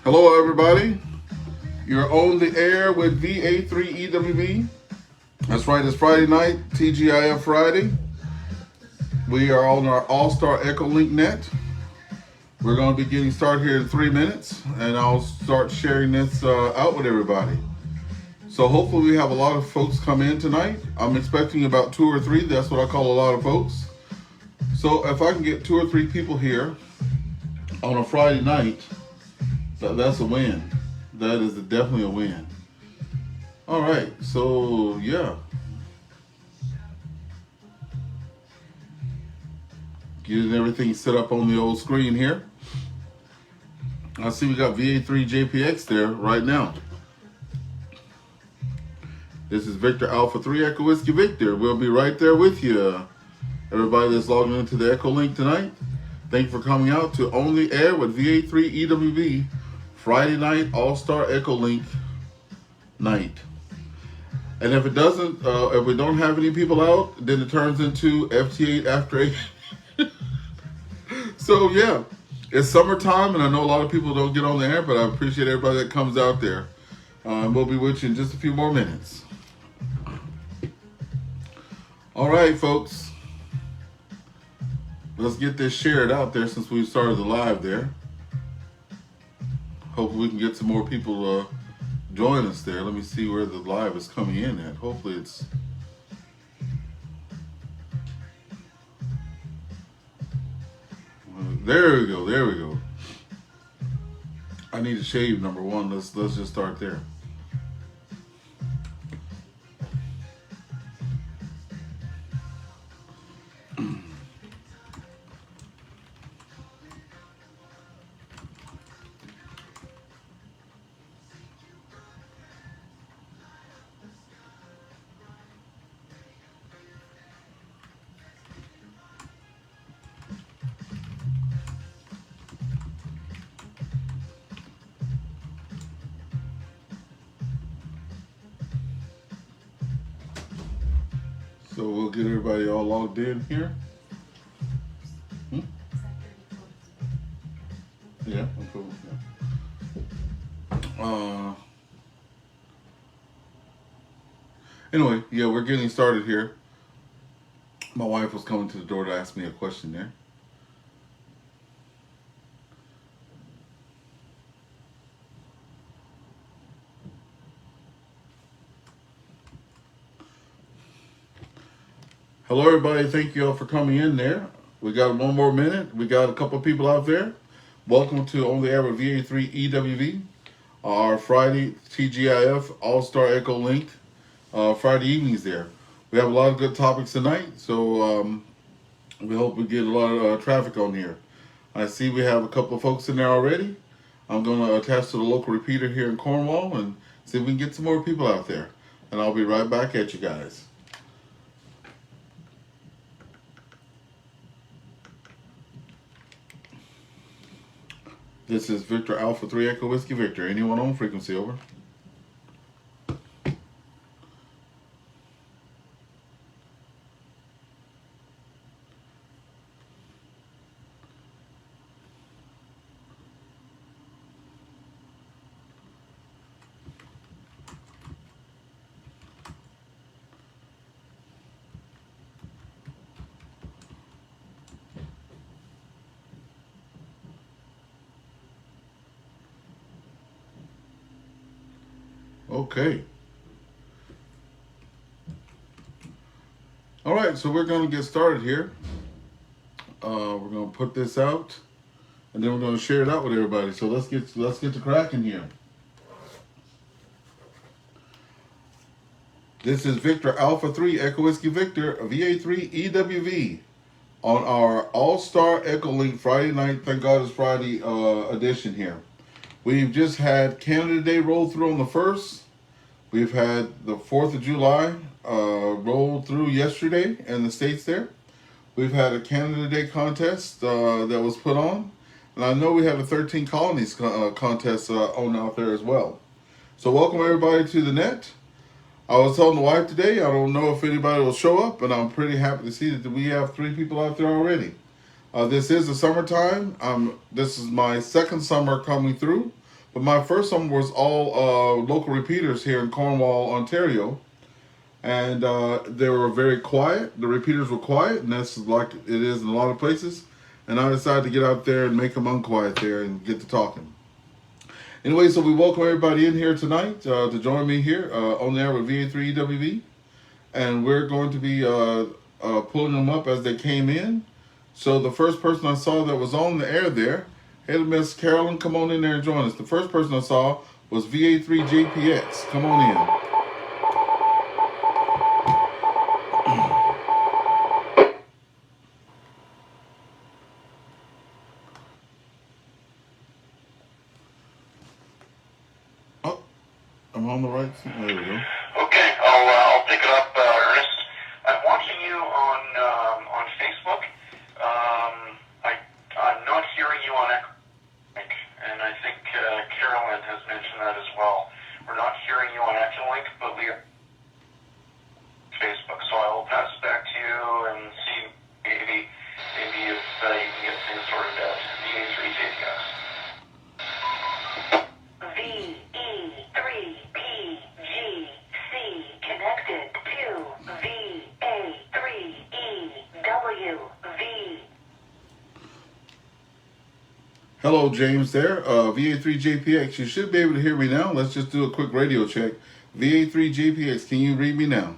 Hello, everybody. You're on the air with VA3EWV. That's right, it's Friday night, TGIF Friday. We are on our AllStar EchoLink net. We're going to be getting started here in 3 minutes, and I'll start sharing this out with everybody. So hopefully we have a lot of folks come in tonight. I'm expecting about 2 or 3. That's what I call a lot of folks. So if I can get 2 or 3 people here on a Friday night, that's a win. That is definitely a win. All right, so yeah. Getting everything set up on the old screen here. I see we got VA3JPX there right now. This is Victor Alpha 3 Echo Whiskey Victor. We'll be right there with you. Everybody that's logging into the EchoLink tonight, thank you for coming out to On the Air with VA3EWV Friday night AllStar EchoLink night. And if it doesn't, if we don't have any people out, then it turns into FT8 after 8. So yeah, it's summertime, and I know a lot of people don't get on the air, but I appreciate everybody that comes out there. We'll be with you in just a few more minutes. All right, folks. Let's get this shared out there since we started the live there. Hopefully we can get some more people join us there. Let me see where the live is coming in at. Hopefully it's... There we go, there we go. I need to shave, number one. Let's just start there. So we'll get everybody all logged in here. Yeah, I'm cool. Yeah. Anyway, yeah, we're getting started here. My wife was coming to the door to ask me a question there. Hello, everybody. Thank you all for coming in there. We got 1 more minute. We got a couple of people out there. Welcome to On the Air with VA3EWV, our Friday TGIF AllStar EchoLink Friday evenings there. We have a lot of good topics tonight, so we hope we get a lot of traffic on here. I see we have a couple of folks in there already. I'm going to attach to the local repeater here in Cornwall and see if we can get some more people out there. And I'll be right back at you guys. This is Victor Alpha 3 Echo Whiskey Victor. Anyone on frequency, over? Okay. All right, so we're going to get started here. We're going to put this out, and then we're going to share it out with everybody. So let's get to cracking here. This is Victor Alpha 3 Echo Whiskey Victor VA3 EWV on our AllStar EchoLink Friday night. Thank God it's Friday edition here. We've just had Canada Day roll through on the 1st. We've had the 4th of July roll through yesterday in the States there. We've had a Canada Day contest that was put on. And I know we have a 13 Colonies contest on out there as well. So welcome everybody to the net. I was telling the wife today, I don't know if anybody will show up, but I'm pretty happy to see that we have 3 people out there already. This is the summertime. This is my second summer coming through. But my first one was all local repeaters here in Cornwall, Ontario. And they were very quiet. The repeaters were quiet, and that's like it is in a lot of places. And I decided to get out there and make them unquiet there and get to talking. Anyway, so we welcome everybody in here tonight to join me here on the air with VA3EWV. And we're going to be pulling them up as they came in. So the first person I saw that was on the air there, hey, Miss Carolyn, come on in there and join us. The first person I saw was VA3JPX. Come on in. I'm on the right. There we go. Okay, I'll pick it up, Ernest. I'm watching you on Facebook. I'm not hearing you on EchoLink, and I think Carolyn has mentioned that as well. We're not hearing you on EchoLink, but we are Facebook. So I will pass it back to you and see maybe if you can get things sorted out. VA3JPX. Connected to VA3EWV. Hello, James there. VA3JPX. You should be able to hear me now. Let's just do a quick radio check. VA3JPX, can you read me now?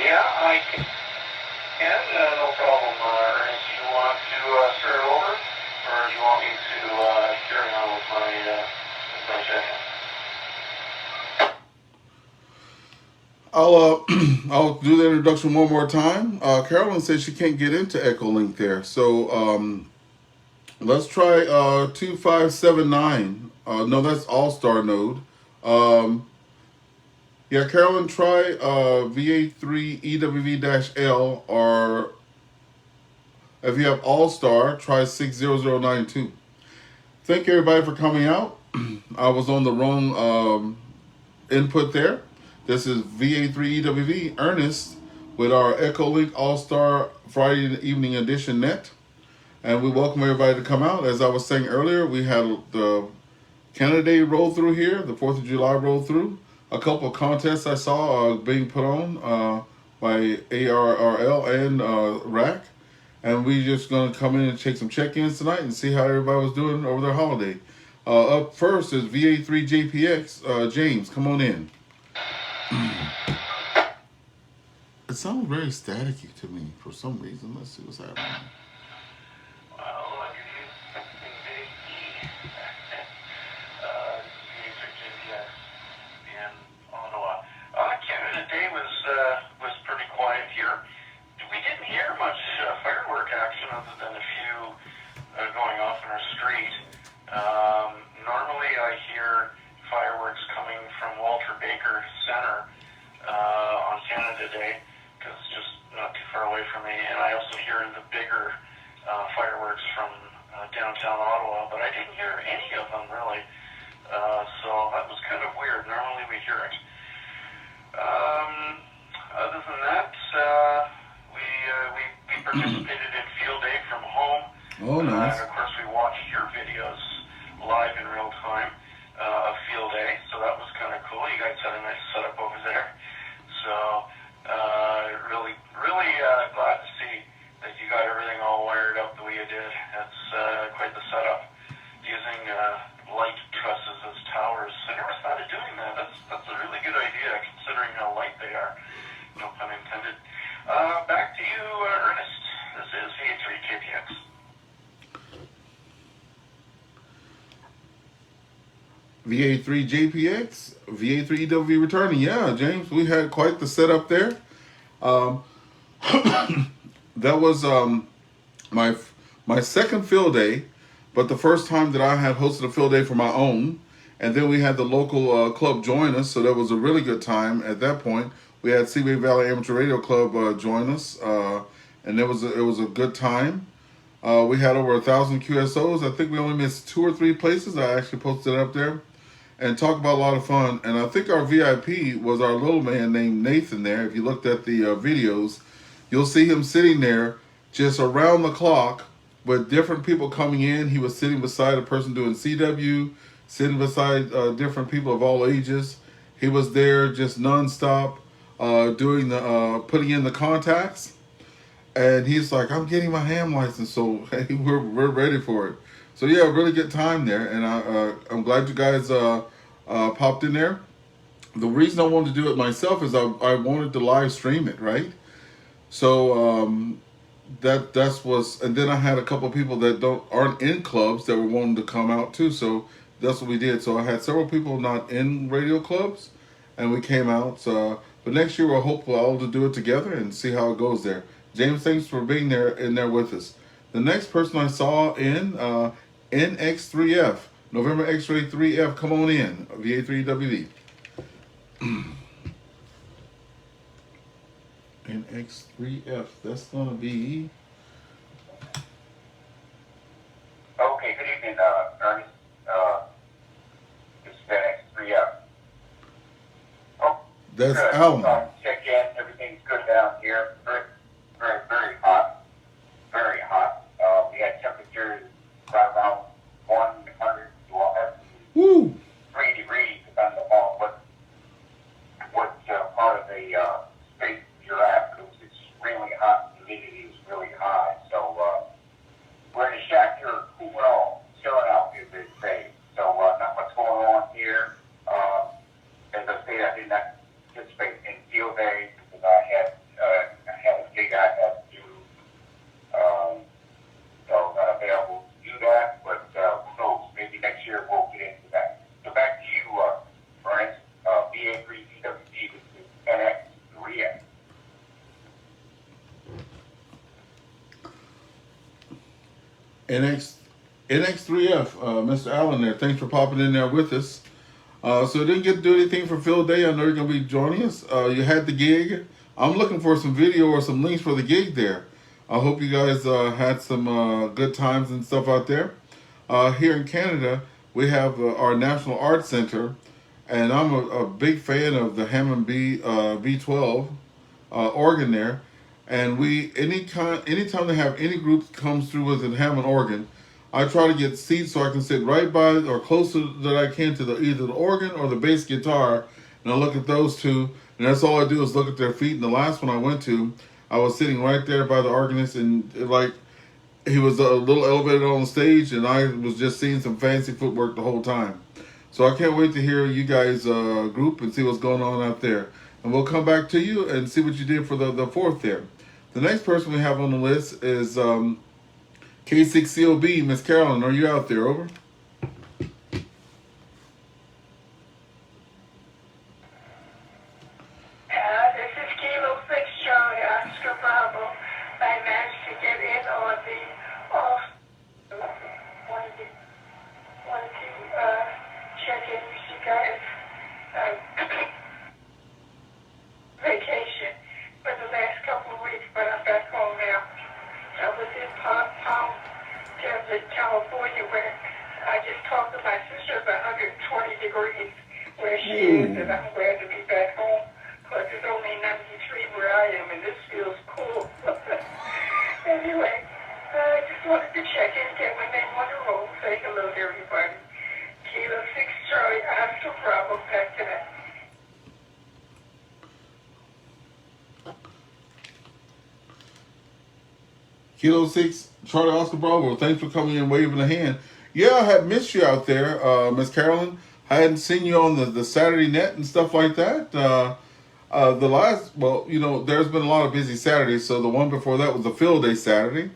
Yeah, I can. No problem, Ernest. You want to start over, or do you want me to carry on with my session? I'll do the introduction one more time. Carolyn says she can't get into EchoLink there, so let's try 2579. No, that's AllStar node. Yeah, Carolyn, try VA3EWV-L, or if you have AllStar, try 60092. Thank everybody for coming out. I was on the wrong input there. This is VA3EWV Ernest with our EchoLink AllStar Friday evening edition net. And we welcome everybody to come out. As I was saying earlier, we had the Canada Day roll through here, the 4th of July roll through. A couple of contests I saw being put on by ARRL and RAC. And we just going to come in and take some check-ins tonight and see how everybody was doing over their holiday. Up first is VA3JPX. James, come on in. It sounds very staticky to me for some reason. Let's see what's happening. Canada Day was pretty quiet here. We didn't hear much firework action other than a few going off in our street. Normally I hear fireworks coming from Walter Baker Center on Canada Day, because it's just not too far away from me. And I also hear the bigger fireworks from downtown Ottawa, but I didn't hear any of them really. So that was kind of weird. Normally we hear it. Other than that, we participated in Field Day from home. Oh, nice. And of course we watched your videos live in real time of Field Day, so that was kind of cool. You guys had a nice setup over there. So really glad to see that you got everything all wired up the way you did. That's quite the setup. Using light trusses as towers. I never thought of doing that. That's a really good idea, considering how light they are. No pun intended. Back to you, Ernest. This is VA3JPX. VA3JPX, VA3EWV returning. Yeah, James, we had quite the setup there. That was my second field day, but the first time that I had hosted a field day for my own. And then we had the local club join us, so that was a really good time. At that point, we had Seaway Valley Amateur Radio Club join us, and it was a good time. We had over 1,000 QSOs. I think we only missed 2 or 3 places. I actually posted it up there. And talk about a lot of fun. And I think our VIP was our little man named Nathan there. If you looked at the videos, you'll see him sitting there just around the clock with different people coming in. He was sitting beside a person doing CW, sitting beside different people of all ages. He was there just nonstop, doing the putting in the contacts. And he's like, I'm getting my ham license, so hey, we're ready for it. So yeah, really good time there, and I'm glad you guys popped in there. The reason I wanted to do it myself is I wanted to live stream it, right? So that's was, and then I had a couple of people that aren't in clubs that were wanting to come out too. So that's what we did. So I had several people not in radio clubs, and we came out. So, but next year we'll hope we'll all to do it together and see how it goes there. James, thanks for being there in there with us. The next person I saw in NX3F, November X-ray 3F, come on in, VA3WD. NX3F, that's gonna be. Okay, good evening, Ernest. This is NX3F. Oh, That's good. Alan. Check in. Everything's good down here. Very, very, very hot. Very hot. We had temperatures right around 100 to Woo! 3 degrees, depending upon what part of the state you're at. It was extremely hot. Humidity is really high. So we're in a shack here, cool well, chilling out, as they say. So not much going on here. As I say, I did not participate in field day because I had a gig I had to do. So not available to do that, but who knows? Maybe next year we'll get into that. So back to you, Brent. VA3CWD, this is NX3F. NX3F, Mr. Allen there. Thanks for popping in there with us. So didn't get to do anything for field day. I know you're going to be joining us. You had the gig. I'm looking for some video or some links for the gig there. I hope you guys had some good times and stuff out there. Here in Canada, we have our National Arts Center, and I'm a big fan of the Hammond V12 organ there. And anytime they have any group comes through with a Hammond organ, I try to get seats so I can sit right by or closer that I can to either the organ or the bass guitar, and I look at those two, and that's all I do is look at their feet. And the last one I went to, I was sitting right there by the organist, and like he was a little elevated on the stage, and I was just seeing some fancy footwork the whole time. So I can't wait to hear you guys group and see what's going on out there. And we'll come back to you and see what you did for the fourth there. The next person we have on the list is K6COB, Miss Carolyn. Are you out there? Over. This is Kilo 6 Charlie Oscar Bravo. I managed to get in on the off. Wanted to check in with you guys. Vacation for the last couple of weeks, but I'm back home now. I was in Palm Desert, California, where I just talked to my sister. It's 120 degrees where she is, and I'm glad to be back home. Plus, it's only 93 where I am, and this feels cool. Anyway, I just wanted to check in, get my name on the roll, say hello to everybody. Kilo 6 Charlie Oscar Bravo, back to that. Kilo 6, Charlie Oscar Bravo. Thanks for coming in, waving a hand. Yeah, I had missed you out there, Miss Carolyn. I hadn't seen you on the Saturday net and stuff like that. The last, well, you know, there's been a lot of busy Saturdays, so the one before that was the field day Saturday.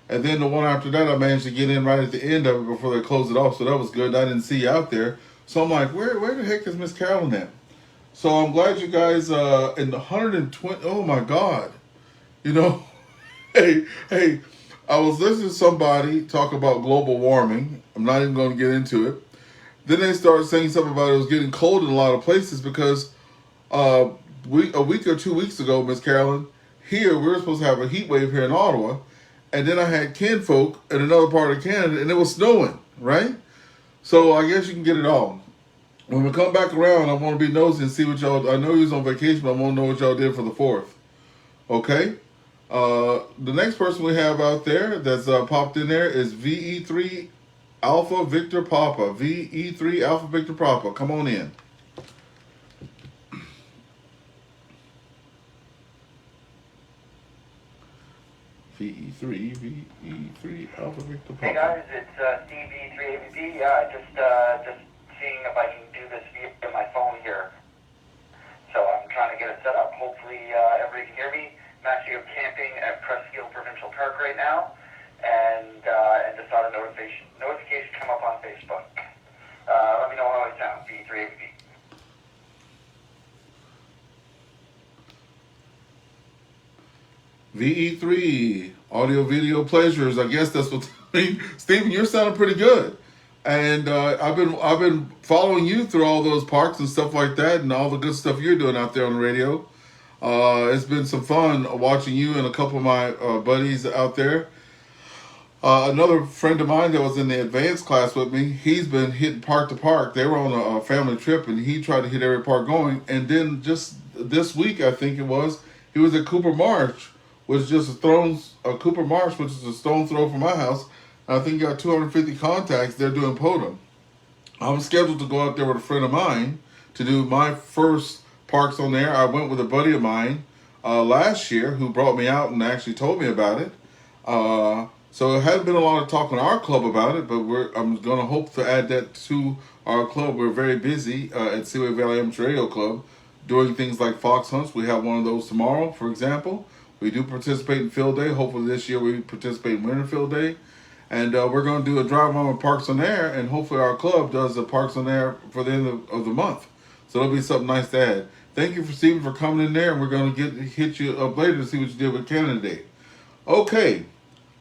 And then the one after that, I managed to get in right at the end of it before they closed it off, so that was good. I didn't see you out there. So I'm like, where the heck is Miss Carolyn at? So I'm glad you guys, in the 120, oh my God. You know, hey, I was listening to somebody talk about global warming. I'm not even going to get into it. Then they started saying something about it was getting cold in a lot of places because a week or 2 weeks ago, Miss Carolyn, here we were supposed to have a heat wave here in Ottawa, and then I had kinfolk in another part of Canada, and it was snowing, right? So I guess you can get it all. When we come back around, I want to be nosy and see what y'all. I know you was on vacation, but I want to know what y'all did for the 4th. Okay. The next person we have out there that's popped in there is VE3 Alpha Victor Papa. VE3 Alpha Victor Papa. Come on in. VE3 Alpha Victor Papa. Hey guys, it's Steve V3ABB. Yeah, just seeing if I can do this via my phone here. So I'm trying to get it set up. Hopefully everybody can hear me. I'm actually camping at Pressfield Provincial Park right now, and just saw the notification come up on Facebook. Let me know how I sound. V3ABB. VE3 audio video pleasures. I guess that's what I mean. Stephen, you're sounding pretty good, and I've been following you through all those parks and stuff like that, and all the good stuff you're doing out there on the radio. It's been some fun watching you and a couple of my buddies out there. Another friend of mine that was in the advanced class with me, he's been hitting park to park. They were on a family trip, and he tried to hit every park going. And then just this week, I think it was, he was at Cooper Marsh, which is just Cooper Marsh, which is a stone throw from my house. I think he got 250 contacts. They're doing Podum. I'm scheduled to go out there with a friend of mine to do my first parks on there. I went with a buddy of mine last year who brought me out and actually told me about it. So it hadn't been a lot of talk in our club about it, but I'm going to hope to add that to our club. We're very busy at Seaway Valley Amateur Radio Club doing things like fox hunts. We have one of those tomorrow, for example. We do participate in field day. Hopefully this year we participate in winter field day. And we're going to do a drive on with Parks on Air, and hopefully our club does the Parks on Air for the end of the month. So it'll be something nice to add. Thank you, Stephen, for coming in there, and we're going to hit you up later to see what you did with Canada Day. Okay,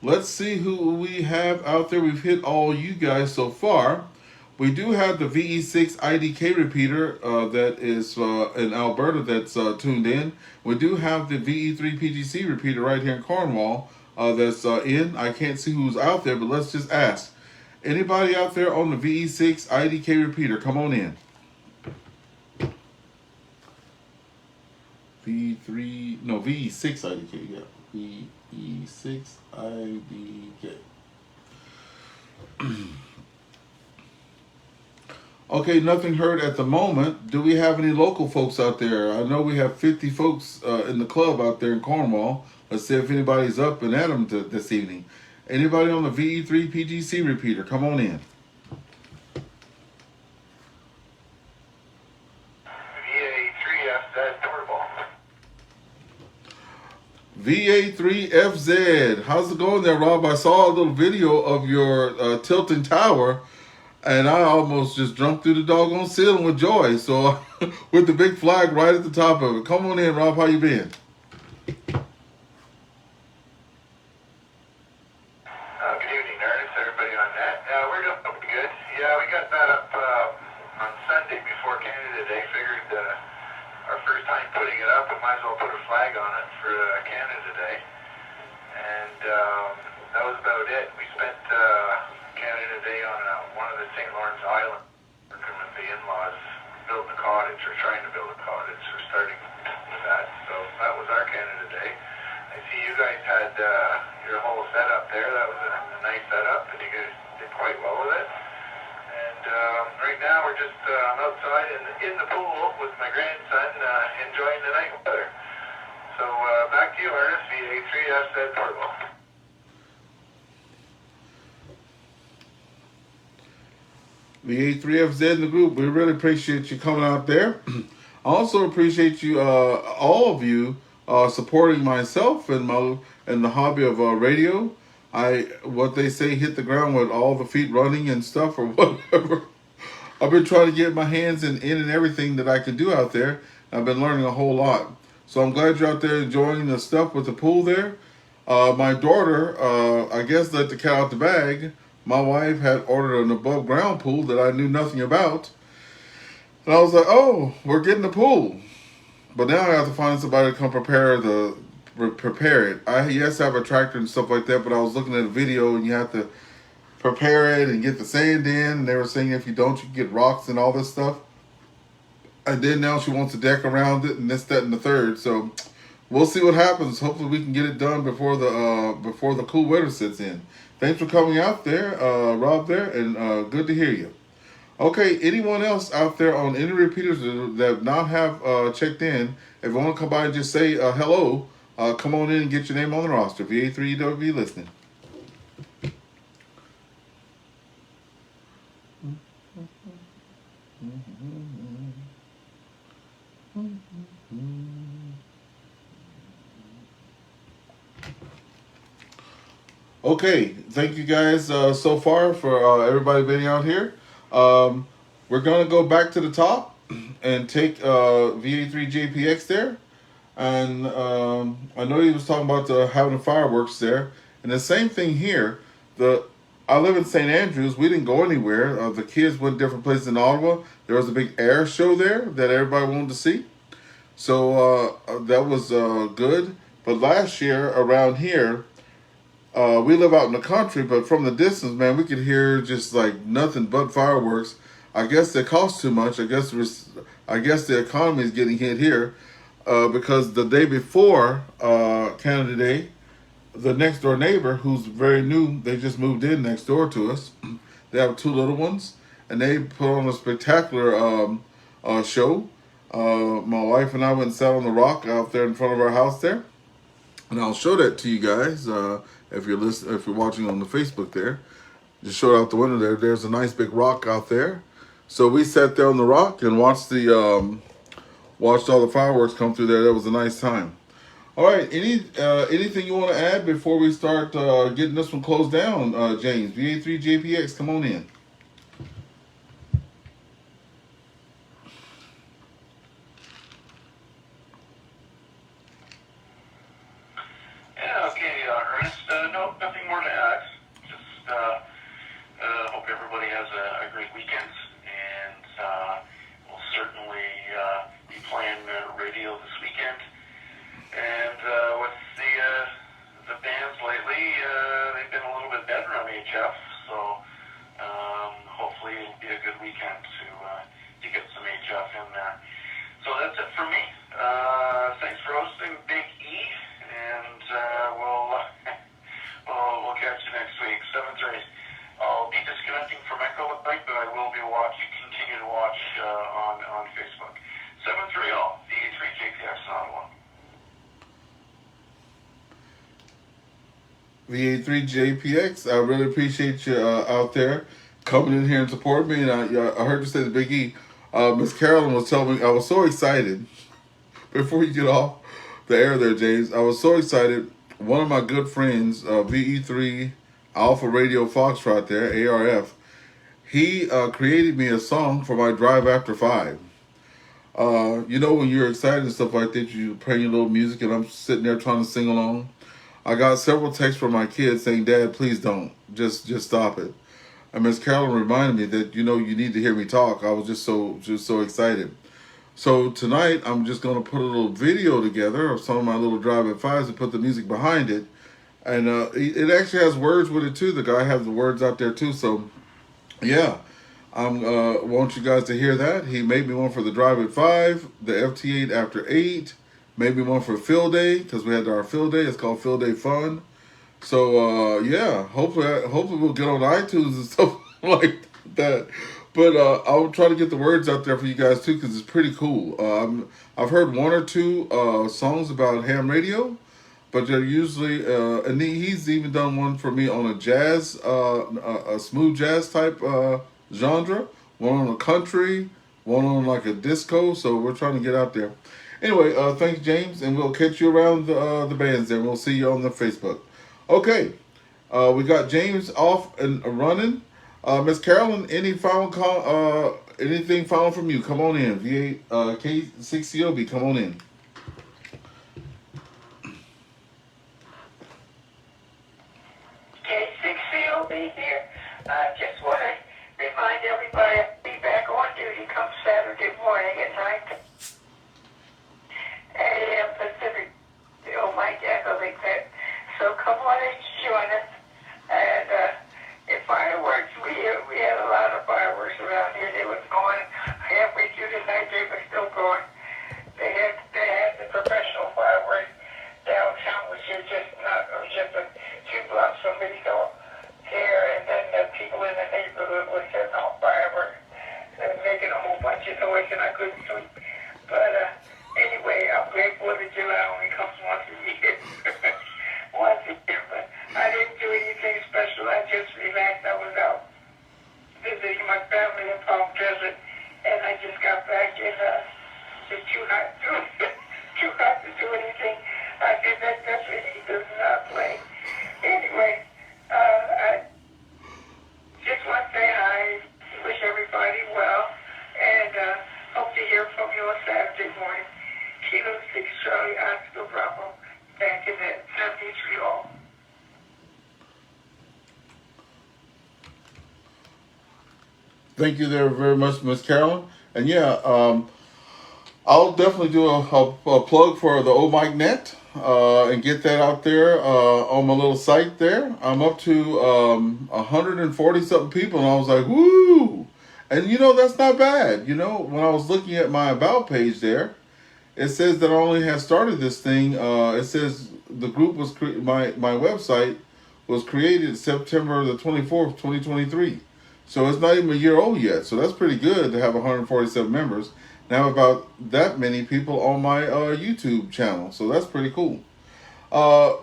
let's see who we have out there. We've hit all you guys so far. We do have the VE6 IDK repeater that is in Alberta that's tuned in. We do have the VE3 PGC repeater right here in Cornwall that's in. I can't see who's out there, but let's just ask. Anybody out there on the VE6 IDK repeater, come on in. VE6 IDK, yeah. VE6 IDK. Okay, nothing heard at the moment. Do we have any local folks out there? I know we have 50 folks in the club out there in Cornwall. Let's see if anybody's up and at them this evening. Anybody on the VE3 PGC repeater? Come on in. VA3FZ portable. VA3FZ. How's it going there, Rob? I saw a little video of your tilting tower, and I almost just jumped through the doggone ceiling with joy. So, with the big flag right at the top of it. Come on in, Rob. How you been? Good evening, Ernest. Everybody on that. We're doing pretty good. Yeah, we got that up on Sunday before Canada Day. Figured our first time putting it up, we might as well put a flag on it for Canada Day. And that was about it. We spent Canada Day on one of the St. Lawrence Islands, working with the in-laws, building a cottage, or trying to build a cottage. We're starting with that. So that was our Canada Day. I see you guys had your whole setup there. That was a nice setup, and you guys did quite well with it. And right now we're just outside in the pool with my grandson, enjoying the night weather. So back to you, Ernest, VA3FZ portable. VA3FZ in the group. We really appreciate you coming out there. I also appreciate you, all of you, supporting myself and the hobby of radio. What they say, hit the ground with all the feet running and stuff or whatever. I've been trying to get my hands in and everything that I can do out there. I've been learning a whole lot. So I'm glad you're out there enjoying the stuff with the pool there. My daughter, I guess, let the cat out the bag. My wife had ordered an above ground pool that I knew nothing about. And I was like, oh, we're getting a pool. But now I have to find somebody to come prepare it. I have a tractor and stuff like that, but I was looking at a video and you have to prepare it and get the sand in. And they were saying if you don't, you can get rocks and all this stuff. And then now she wants a deck around it and this, that, and the third. So we'll see what happens. Hopefully we can get it done before the cool weather sets in. Thanks for coming out there, Rob there, and good to hear you. Okay, anyone else out there on any repeaters that not have checked in, if you want to come by and just say hello, come on in and get your name on the roster. VA3EWB listening. Okay, thank you guys so far for everybody being out here. We're going to go back to the top and take VA3JPX there. And I know he was talking about having the fireworks there. And the same thing here. I live in St. Andrews. We didn't go anywhere. The kids went different places in Ottawa. There was a big air show there that everybody wanted to see. So that was good. But last year around here, we live out in the country, but from the distance, man, we could hear just like nothing but fireworks. I guess they cost too much. I guess the economy is getting hit here because the day before Canada Day, the next door neighbor, who's very new, they just moved in next door to us. They have two little ones, and they put on a spectacular show. My wife and I went and sat on the rock out there in front of our house there, and I'll show that to you guys. If you're watching on the Facebook there, just show it out the window there. There's a nice big rock out there. So we sat there on the rock and watched all the fireworks come through there. That was a nice time. All right, anything you want to add before we start getting this one closed down, James? VA3JPX, come on in. Yeah, okay, Ernest. No, nothing more to add. Just hope everybody has a great weekend, and we'll certainly be playing radio this weekend. And with the bands lately, they've been a little bit better on HF, so hopefully it'll be a good weekend to get some HF in there. So that's it for me. Thanks for hosting, Big E, and we'll catch you next week. 7-3. I'll be disconnecting from EchoLink, but I will be continue to watch on Facebook. 7-3 all. VA3JPX on one. VA3JPX, I really appreciate you out there coming in here and supporting me. And I heard you say the Big E. Miss Carolyn was telling me, I was so excited. Before you get off the air there, James, I was so excited. One of my good friends, VE3 Alpha Radio Foxtrot there, ARF, he created me a song for my drive after 5. You know, when you're excited and stuff like that, you play your little music, and I'm sitting there trying to sing along. I got several texts from my kids saying, "Dad, please don't. Just stop it." And Miss Carolyn reminded me that, you need to hear me talk. I was just so excited. So tonight, I'm just going to put a little video together of some of my little drive at 5s and put the music behind it. And it actually has words with it too. The guy has the words out there too. So yeah, I want you guys to hear that. He made me one for the drive at 5, the FT8 after 8, made me one for Field Day, because we had our Field Day. It's called Field Day Fun. So yeah, hopefully we'll get on iTunes and stuff like that. But I'll try to get the words out there for you guys too, because it's pretty cool. I've heard one or two songs about ham radio, but they're usually, and he's even done one for me on a jazz, a smooth jazz type genre, one on a country, one on like a disco. So we're trying to get out there. Anyway, thanks, James, and we'll catch you around the bands there. We'll see you on the Facebook. Okay, we got James off and running. Miss Carolyn, anything final from you? Come on in. K6COB, come on in. K6COB here. I just want to remind everybody I'll be back on duty come Saturday morning at 9 a.m. Pacific. Mike EchoLink there. So come on and join us. And the fireworks, we had a lot of fireworks around here. They were going halfway through the night. They were still going. They had too hot to do anything. I said that's what he does not play. Anyway, I just want to say hi, wish everybody well, and hope to hear from you on Saturday morning. Kilo 6 Charlie Oscar Bravo, back in the 73 all. Thank you there very much, Miss Carolyn. And yeah, I'll definitely do a plug for the oMic Net and get that out there on my little site there. I'm up to 140 something people, and I was like, woo! And you know, that's not bad. You know, when I was looking at my about page there, it says that I only had started this thing. It says the group was my website was created September the 24th, 2023. So it's not even a year old yet. So that's pretty good to have 147 members. Now about that many people on my YouTube channel. So that's pretty cool.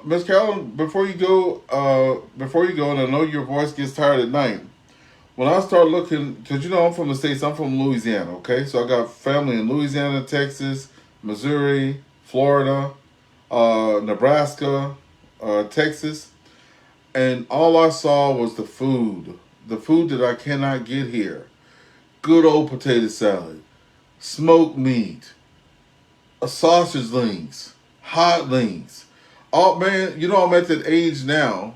Miss Carolyn, before you go, and I know your voice gets tired at night. When I start looking, because you know I'm from the States, I'm from Louisiana, okay? So I got family in Louisiana, Texas, Missouri, Florida, Nebraska, Texas. And all I saw was the food that I cannot get here. Good old potato salad, smoked meat, sausage links, hot links. Oh man, you know I'm at that age now.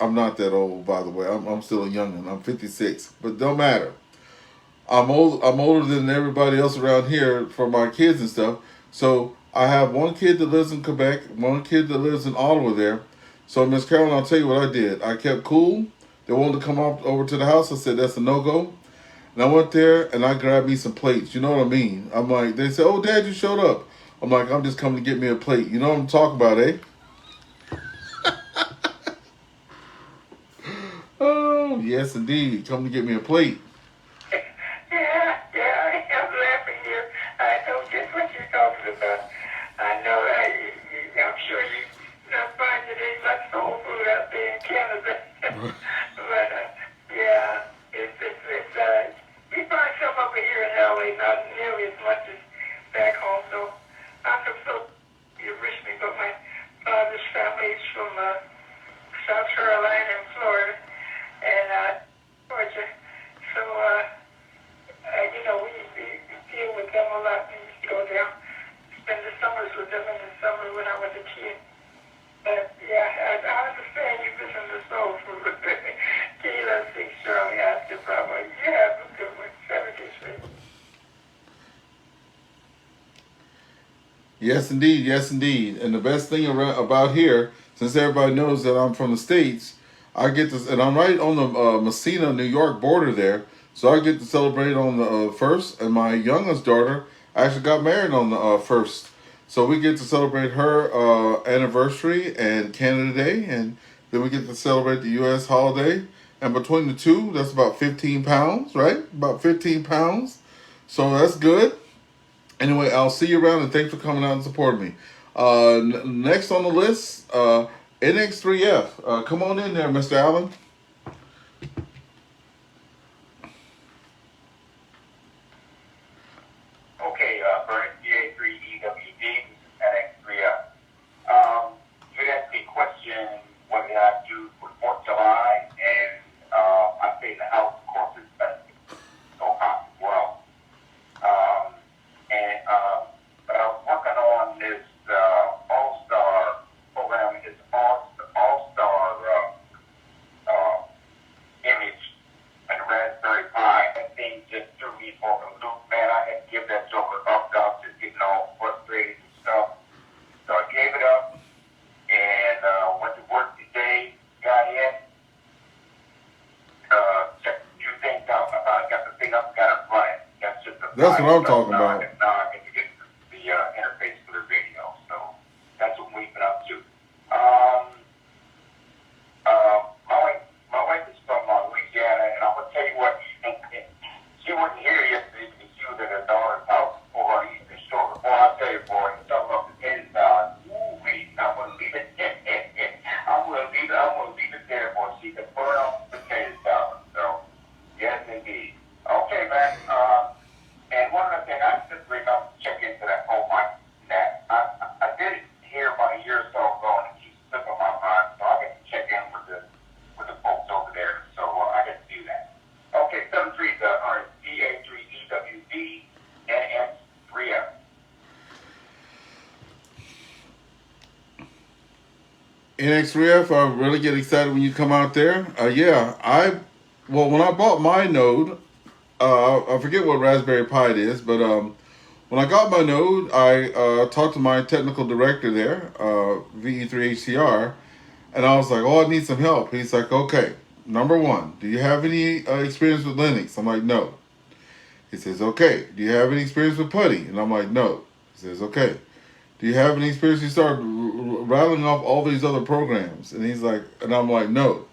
I'm not that old, by the way. I'm still a youngin'. I'm 56, but don't matter. I'm old. I'm older than everybody else around here for my kids and stuff. So I have one kid that lives in Quebec, one kid that lives in Ottawa there. So Miss Carolyn, I'll tell you what I did. I kept cool. They wanted to come over to the house. I said, that's a no-go. And I went there and I grabbed me some plates. You know what I mean? I'm like, they said, oh, Dad, you showed up. I'm like, I'm just coming to get me a plate. You know what I'm talking about, eh? Oh, yes, indeed. Come to get me a plate. Yeah, I'm laughing here. I know just what you're talking about. I know, I'm sure you're not finding any much soul food out there in Canada. But, yeah, we find some over here in LA, not nearly as much as back home. So I'm from Richmond, but my father's family is from South Carolina and Florida and Georgia. So, you know, we deal with them a lot. We used to go down, spend the summers with them in the summer when I was a kid. But, yeah, I understand you missing the soul food. Kilo 6 Charlie Oscar Bravo. You have a good one. 73. Yes, indeed. Yes, indeed. And the best thing about here, since everybody knows that I'm from the States, I get this, and I'm right on the Messina, New York border there. So I get to celebrate on the 1st, and my youngest daughter actually got married on the 1st. So we get to celebrate her anniversary and Canada Day, and then we get to celebrate the U.S. holiday. And between the two, that's about 15 pounds, right? About 15 pounds. So that's good. Anyway, I'll see you around, and thanks for coming out and supporting me. Next on the list, NX3F. Come on in there, Mr. Allen. Okay, Bernie, GA3EWD, NX3F. You asked me a question, what did I do for 4th of July? And I stayed in the house, of course, it's been so hot as well. But I was working on this AllStar program, this AllStar image and Raspberry Pi. That thing just threw me for a loop, man. I had to give that joker up, just getting all frustrated and stuff. So I gave it up and went to work today, got in, checked a few things out. I finally got the thing up, got it running. That's just That's what I'm talking about. Now I get to get the interface for the radio. So that's what we've been up to. My wife is from Louisiana, and I'm gonna tell you what. And she wasn't here yesterday because she was at her daughter's house over on the Eastern Shore. Before I tell you, boy, you talk about potato salad. Ooh-wee, I'm gonna leave it. I'm gonna leave it there, boy. She can burn off the potato salad. So yes, indeed. Okay, man. And one other thing, NX3F, I really get excited when you come out there. When I bought my Node, I forget what Raspberry Pi it is, but when I got my Node, I talked to my technical director there, VE3HCR, and I was like, oh, I need some help. He's like, okay, number one, do you have any experience with Linux? I'm like, no. He says, okay, do you have any experience with PuTTY? And I'm like, no. He says, okay. Do you have any experience? He started rattling off all these other programs. And he's like, and I'm like, no.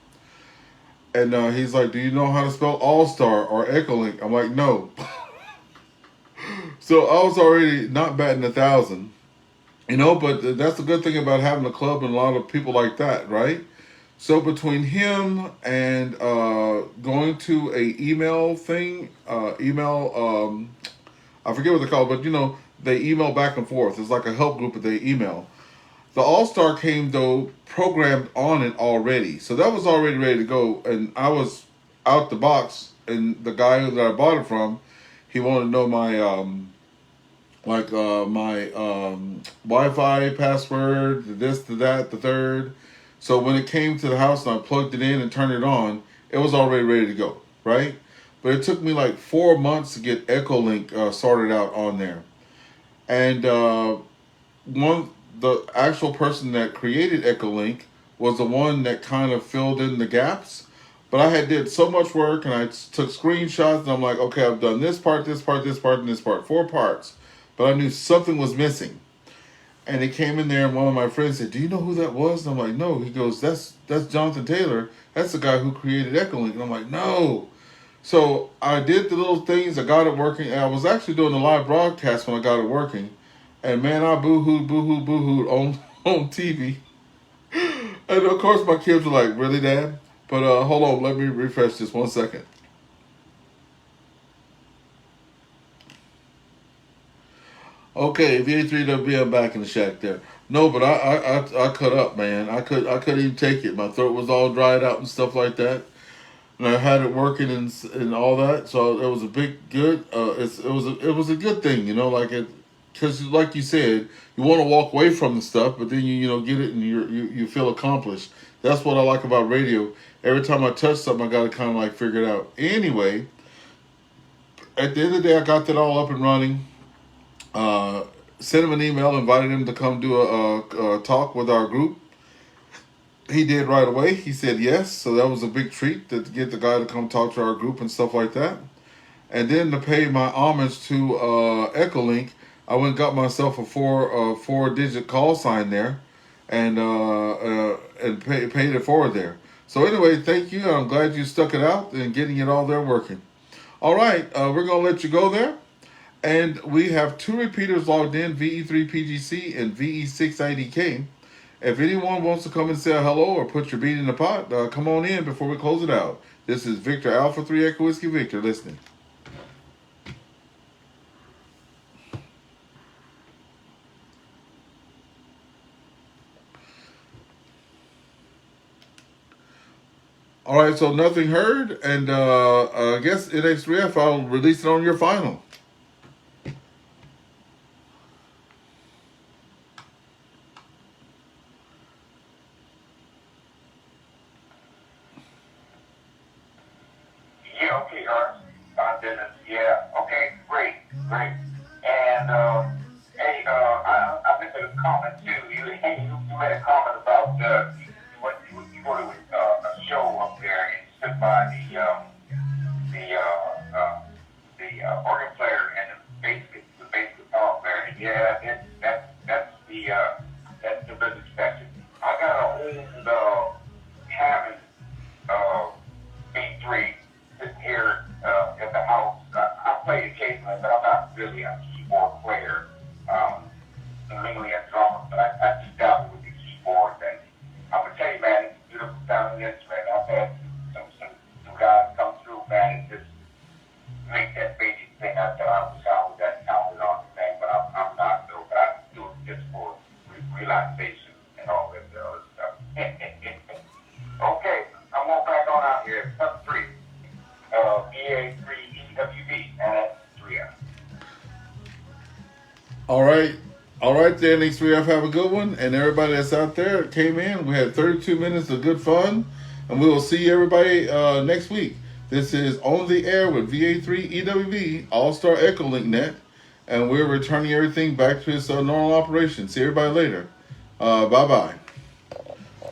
And he's like, do you know how to spell AllStar or EchoLink? I'm like, no. So I was already not batting 1,000. But that's the good thing about having a club and a lot of people like that, right? So between him and going to a email thing, I forget what they're called, but they email back and forth. It's like a help group that they email. The AllStar came though programmed on it already, so that was already ready to go, and I was out the box. And the guy that I bought it from, he wanted to know my Wi-Fi password, this, the that, the third. So when it came to the house and I plugged it in and turned it on, it was already ready to go, right? But it took me like 4 months to get EchoLink sorted out on there. And the actual person that created EchoLink was the one that kind of filled in the gaps. But I had did so much work, and I took screenshots, and I'm like, okay, I've done this part, this part, this part, and this part. 4 parts. But I knew something was missing. And he came in there, and one of my friends said, do you know who that was? And I'm like, no. He goes, that's Jonathan Taylor. That's the guy who created EchoLink. And I'm like, no. So I did the little things. I got it working. And I was actually doing a live broadcast when I got it working. And man, I boo-hooed on TV. And of course my kids were like, really, Dad? But hold on, let me refresh this 1 second. Okay, VA3WB, I'm back in the shack there. No, but I cut up, man. I couldn't even take it. My throat was all dried out and stuff like that. And I had it working and all that, so it was a big good. It was a good thing, because like you said, you want to walk away from the stuff, but then you get it and you feel accomplished. That's what I like about radio. Every time I touch something, I got to kind of like figure it out. Anyway, at the end of the day, I got that all up and running. Sent him an email, invited him to come do a talk with our group. He did right away. He said yes, so that was a big treat to get the guy to come talk to our group and stuff like that. And then to pay my homage to EchoLink, I went and got myself a four-digit call sign there, and paid it forward there. So anyway, thank you. I'm glad you stuck it out and getting it all there working. All right, we're gonna let you go there, and we have 2 repeaters logged in: VE3PGC and VE6IDK. If anyone wants to come and say hello or put your beat in the pot, come on in before we close it out. This is Victor Alpha 3 Echo Whiskey Victor listening. All right, so nothing heard, and I guess NX3F, I'll release it on your final. Yeah, okay, Art. Dennis. Yeah, okay, great. And, hey, I missed a comment, too. You made a comment about, you go to a show up there and sit by the organ player and the bass guitar player. And yeah, that's the business section. I got an old Hammond B3 sitting here at the house. I play occasionally, but I'm not really a keyboard player. I'm mainly a drummer, but I just dabble with the keyboard. And I'm gonna tell you, man, it's a beautiful sounding instrument. I've had some guys come through, man, and just make that basic thing. I thought I was sound that sounded on the thing, but I'm not though. But I do it just for relaxation and all that other stuff. Okay, I'm going back on out here. Step 3. BA3EWB, and that's 3F. All right, All right, there, X3F, have a good one. And everybody that's out there that came in, we had 32 minutes of good fun. And we will see everybody next week. This is On the Air with VA3 EWV, All-Star EchoLink Net. And we're returning everything back to its normal operation. See everybody later. Bye-bye.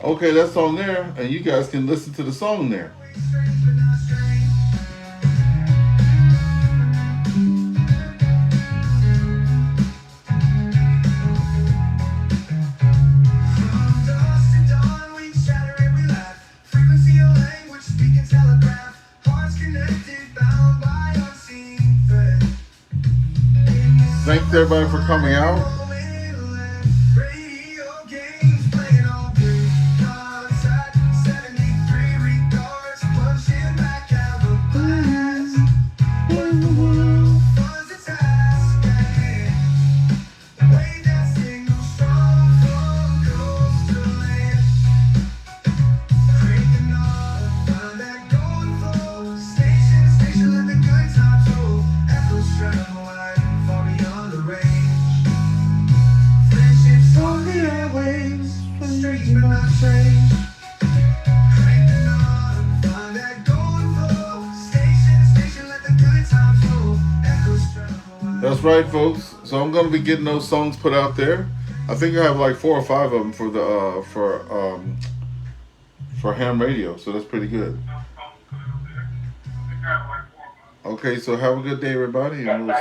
Okay, that's on there. And you guys can listen to the song there. Thanks everybody for coming out. That's right, folks. So I'm gonna be getting those songs put out there. I think I have like 4 or 5 of them for the for ham radio. So that's pretty good. Okay, so have a good day, everybody, and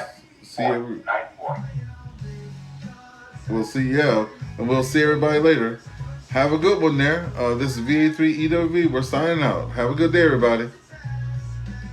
we'll see everybody later. Have a good one there. This is VA3 EWV. We're signing out. Have a good day, everybody.